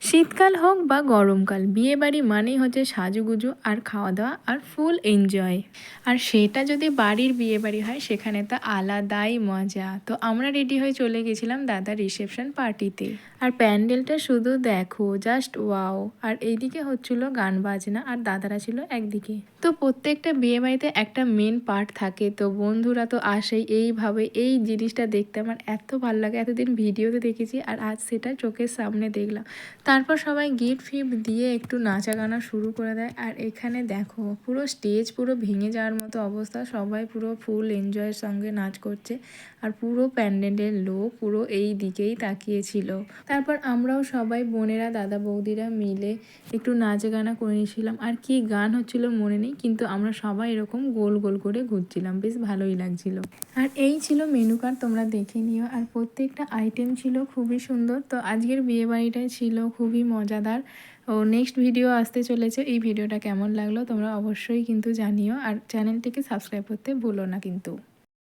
শীতকাল হোক বা গরমকাল, বিয়ে বাড়ি মানেই হচ্ছে সাজুগুজু আর খাওয়া দাওয়া আর ফুল এনজয়। আর সেটা যদি বাড়ির বিয়ে বাড়ি হয় সেখানে তো আলাদাই মজা। তো আমরা রেডি হয়ে চলে গেছিলাম দাদার রিসেপশন পার্টিতে। আর প্যান্ডেলটা শুধু দেখো, জাস্ট ওয়াও। আর এইদিকে হচ্ছিল গান বাজনা আর দাদারা ছিল একদিকে। তো প্রত্যেকটা বিয়ে বাড়িতে একটা মেন পার্ট থাকে, তো বন্ধুরা তো আসেই। এইভাবে এই জিনিসটা দেখতে আমার এত ভালো লাগে। এতদিন ভিডিওতে দেখেছি আর আজ সেটা চোখের সামনে দেখলাম। তারপর সবাই গিফট ফিফট দিয়ে একটু নাচা গানা শুরু করে দেয়। আর এখানে দেখো পুরো স্টেজ পুরো ভেঙে যাওয়ার মতো অবস্থা, সবাই পুরো ফুল এনজয়ের সঙ্গে নাচ করছে। আর পুরো প্যান্ডেলের লোক পুরো এই দিকেই তাকিয়েছিল। তারপর আমরাও সবাই বোনেরা দাদা বৌদিরা মিলে একটু নাচ গানা করে নিয়েছিলাম। আর কি গান হচ্ছিল মনে নেই, কিন্তু আমরা সবাই এরকম গোল গোল করে ঘুরছিলাম, বেশ ভালোই লাগছিল। আর এই ছিল মেনু কার্ড, তোমরা দেখে নিও। আর প্রত্যেকটা আইটেম ছিল খুবই সুন্দর। তো আজকের বিয়ে বাড়িটাই ছিল খুবই মজাদার। ও নেক্সট ভিডিও আসতে চলেছে। এই ভিডিওটা কেমন লাগলো তোমরা অবশ্যই কিন্তু জানিও। আর চ্যানেলটিকে সাবস্ক্রাইব করতে ভুলো না কিন্তু।